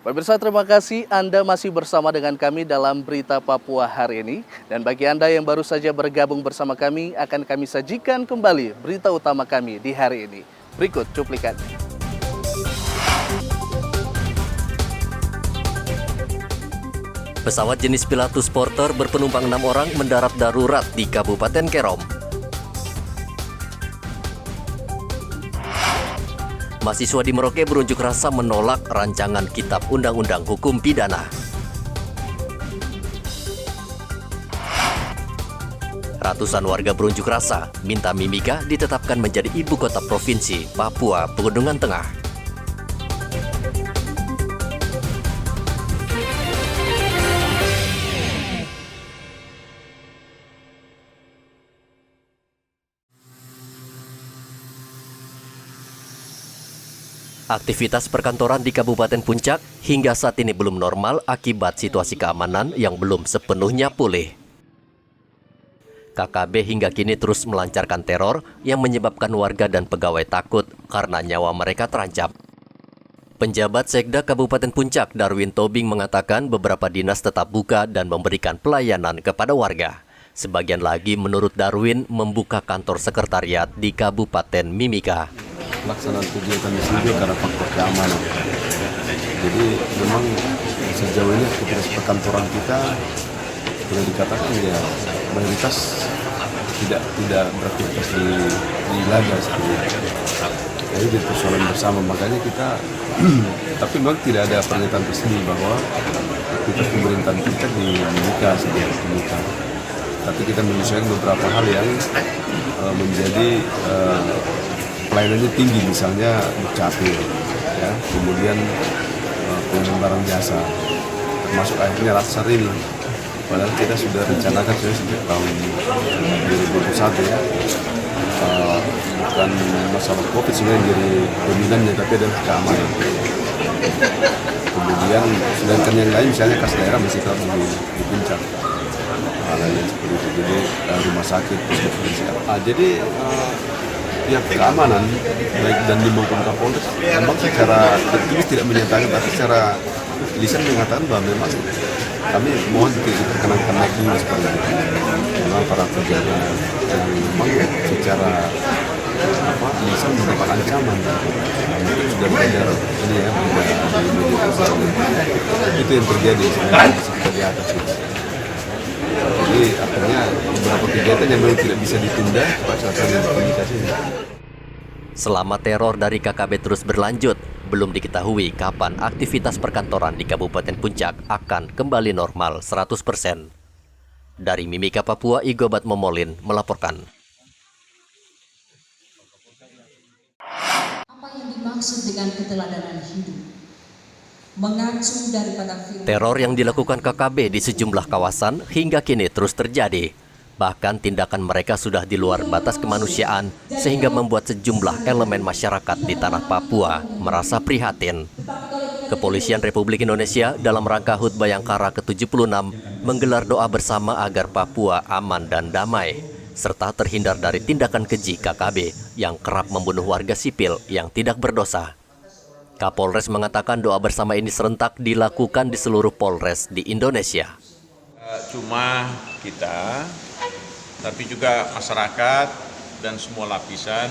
Pemirsa, terima kasih Anda masih bersama dengan kami dalam Berita Papua hari ini. Dan bagi Anda yang baru saja bergabung bersama kami, akan kami sajikan kembali berita utama kami di hari ini. Berikut cuplikannya. Pesawat jenis Pilatus Porter berpenumpang 6 orang mendarat darurat di Kabupaten Kerom. Mahasiswa di Merauke berunjuk rasa menolak rancangan Kitab Undang-Undang Hukum Pidana. Ratusan warga berunjuk rasa minta Mimika ditetapkan menjadi ibu kota provinsi Papua Pegunungan Tengah. Aktivitas perkantoran di Kabupaten Puncak hingga saat ini belum normal akibat situasi keamanan yang belum sepenuhnya pulih. KKB hingga kini terus melancarkan teror yang menyebabkan warga dan pegawai takut karena nyawa mereka terancam. Penjabat Sekda Kabupaten Puncak, Darwin Tobing, mengatakan beberapa dinas tetap buka dan memberikan pelayanan kepada warga. Sebagian lagi menurut Darwin membuka kantor sekretariat di Kabupaten Mimika. Pelaksanaan kegiatan di sini karena faktor keamanan. Jadi memang sejauh ini aktivitas perkantoran kita boleh dikatakan ya mayoritas tidak beraktivitas di laga seperti itu. Jadi di persoalan bersama, makanya kita tapi memang tidak ada pernyataan resmi bahwa aktivitas pemerintahan kita di Mimika seperti Mimika. Tapi kita menyesuaikan beberapa hal yang menjadi pelayanannya tinggi, misalnya dukcapil, ya, kemudian pengembaraan jasa, termasuk akhirnya Latsar ini. Padahal kita sudah rencanakan sejak tahun 2021 ya, bukan masalah COVID sebenarnya yang jadi dominannya, tapi adalah keamanan. Kemudian sedangkan yang lain misalnya kas daerah masih tetap di puncak, halnya seperti itu. Jadi rumah sakit, jadi pihak keamanan baik dan maupun Kapolres memang secara tertulis tidak menyatakan, tapi secara lisan mengatakan bahwa memang kami mohon tidak diperkenankan lagi seperti itu. Memang para penjaga yang memang secara lisan mendapat ancaman. Mungkin sudah beredar ini ya, di media sosial. Itu yang terjadi seperti di atas itu. Jadi akhirnya beberapa kegiatan yang memang tidak bisa ditunda berdasarkan komunikasi. Selama teror dari KKB terus berlanjut, belum diketahui kapan aktivitas perkantoran di Kabupaten Puncak akan kembali normal 100%. Dari Mimika, Papua, Igobat Momolin melaporkan. Apa yang dimaksud dengan keteladanan hidup? Mengacu daripada teror yang dilakukan KKB di sejumlah kawasan hingga kini terus terjadi. Bahkan tindakan mereka sudah di luar batas kemanusiaan sehingga membuat sejumlah elemen masyarakat di tanah Papua merasa prihatin. Kepolisian Republik Indonesia dalam rangka HUT Bayangkara ke-76 menggelar doa bersama agar Papua aman dan damai, serta terhindar dari tindakan keji KKB yang kerap membunuh warga sipil yang tidak berdosa. Kapolres mengatakan doa bersama ini serentak dilakukan di seluruh Polres di Indonesia. Cuma kita, tapi juga masyarakat dan semua lapisan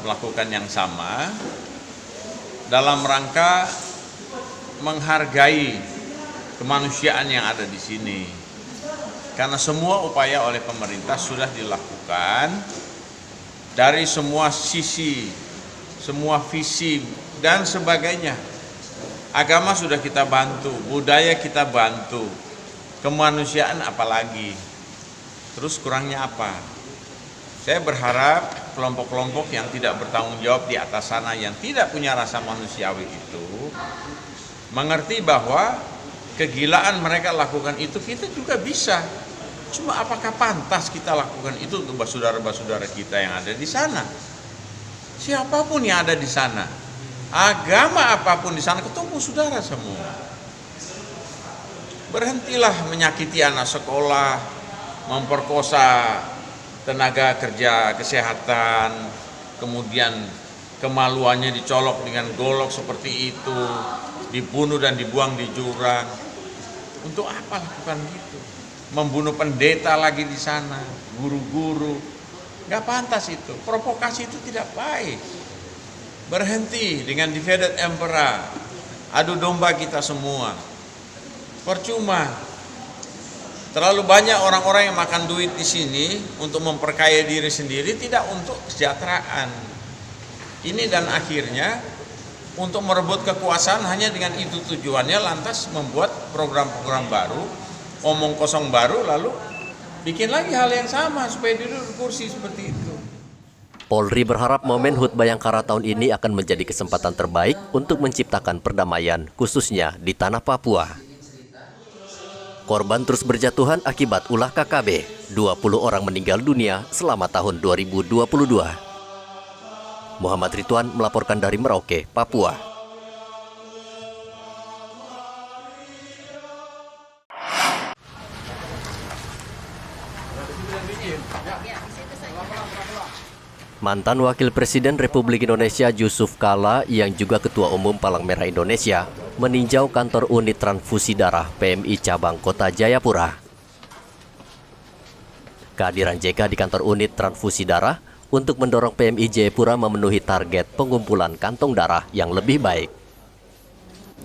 melakukan yang sama dalam rangka menghargai kemanusiaan yang ada di sini. Karena semua upaya oleh pemerintah sudah dilakukan dari semua sisi, semua visi dan sebagainya. Agama sudah kita bantu, budaya kita bantu, kemanusiaan apalagi. Terus kurangnya apa? Saya berharap kelompok-kelompok yang tidak bertanggung jawab di atas sana, yang tidak punya rasa manusiawi itu, mengerti bahwa kegilaan mereka lakukan itu kita juga bisa. Cuma apakah pantas kita lakukan itu untuk saudara-saudara kita yang ada di sana? Siapapun yang ada di sana, agama apapun di sana, ketemu saudara semua. Berhentilah menyakiti anak sekolah, memperkosa tenaga kerja kesehatan, kemudian kemaluannya dicolok dengan golok seperti itu. dibunuh dan dibuang di jurang. Untuk apa lakukan gitu? Membunuh pendeta lagi di sana, guru-guru. Nggak pantas itu, provokasi itu tidak baik. Berhenti dengan divided empire, adu domba kita semua. Percuma. Terlalu banyak orang-orang yang makan duit di sini untuk memperkaya diri sendiri, tidak untuk kesejahteraan. Ini dan akhirnya untuk merebut kekuasaan hanya dengan itu tujuannya, lantas membuat program-program baru, omong kosong baru, lalu bikin lagi hal yang sama supaya duduk di kursi seperti itu. Polri berharap momen HUT Bayangkara tahun ini akan menjadi kesempatan terbaik untuk menciptakan perdamaian, khususnya di tanah Papua. Korban terus berjatuhan akibat ulah KKB. 20 orang meninggal dunia selama tahun 2022. Muhammad Ridwan melaporkan dari Merauke, Papua. Mantan Wakil Presiden Republik Indonesia Yusuf Kala yang juga Ketua Umum Palang Merah Indonesia meninjau kantor unit transfusi darah PMI Cabang Kota Jayapura. Kehadiran JK di kantor unit transfusi darah untuk mendorong PMI Jayapura memenuhi target pengumpulan kantong darah yang lebih baik.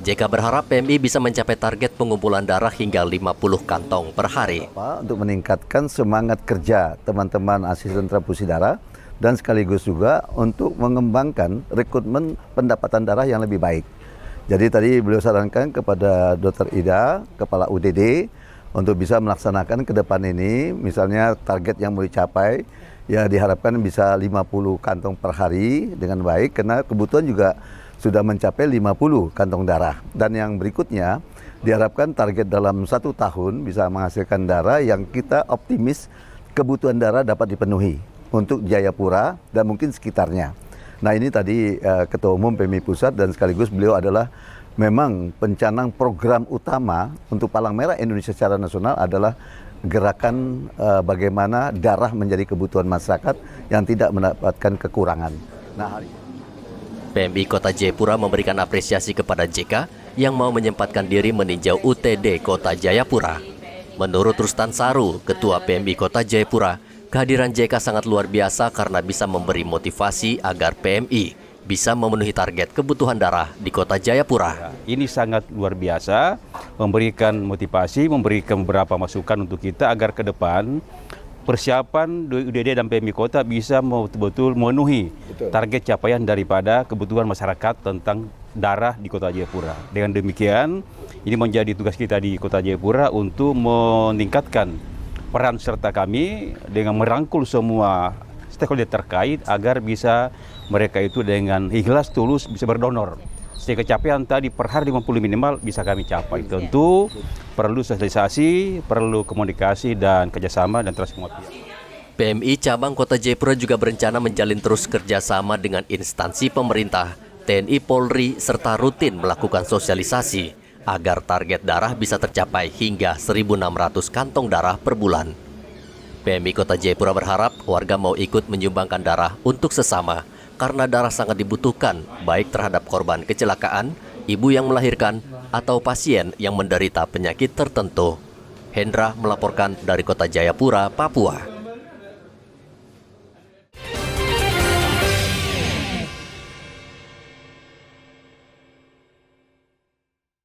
JK berharap PMI bisa mencapai target pengumpulan darah hingga 50 kantong per hari. Untuk meningkatkan semangat kerja teman-teman asisten transfusi darah dan sekaligus juga untuk mengembangkan rekrutmen pendapatan darah yang lebih baik. Jadi tadi beliau sarankan kepada Dr. Ida, Kepala UDD, untuk bisa melaksanakan ke depan ini, misalnya target yang mau dicapai, ya diharapkan bisa 50 kantong per hari dengan baik, karena kebutuhan juga sudah mencapai 50 kantong darah. Dan yang berikutnya, diharapkan target dalam 1 tahun bisa menghasilkan darah yang kita optimis kebutuhan darah dapat dipenuhi untuk Jayapura dan mungkin sekitarnya. Nah ini tadi Ketua Umum PMI Pusat dan sekaligus beliau adalah memang pencanang program utama untuk Palang Merah Indonesia secara nasional adalah gerakan bagaimana darah menjadi kebutuhan masyarakat yang tidak mendapatkan kekurangan. Nah, PMI Kota Jayapura memberikan apresiasi kepada JK yang mau menyempatkan diri meninjau UTD Kota Jayapura. Menurut Rustan Saru, Ketua PMI Kota Jayapura, kehadiran JK sangat luar biasa karena bisa memberi motivasi agar PMI bisa memenuhi target kebutuhan darah di Kota Jayapura. Ini sangat luar biasa, memberikan motivasi, memberikan beberapa masukan untuk kita agar ke depan persiapan UDD dan PMI Kota bisa betul-betul memenuhi target capaian daripada kebutuhan masyarakat tentang darah di Kota Jayapura. Dengan demikian, ini menjadi tugas kita di Kota Jayapura untuk meningkatkan peran serta kami dengan merangkul semua stakeholder terkait agar bisa mereka itu dengan ikhlas tulus bisa berdonor. Sehingga capaian tadi per hari 50 minimal bisa kami capai. Tentu perlu sosialisasi, perlu komunikasi dan kerjasama dan terus semua pihak. PMI Cabang Kota Jayapura juga berencana menjalin terus kerjasama dengan instansi pemerintah, TNI Polri, serta rutin melakukan sosialisasi agar target darah bisa tercapai hingga 1.600 kantong darah per bulan. PMI Kota Jayapura berharap warga mau ikut menyumbangkan darah untuk sesama karena darah sangat dibutuhkan baik terhadap korban kecelakaan, ibu yang melahirkan, atau pasien yang menderita penyakit tertentu. Hendra melaporkan dari Kota Jayapura, Papua.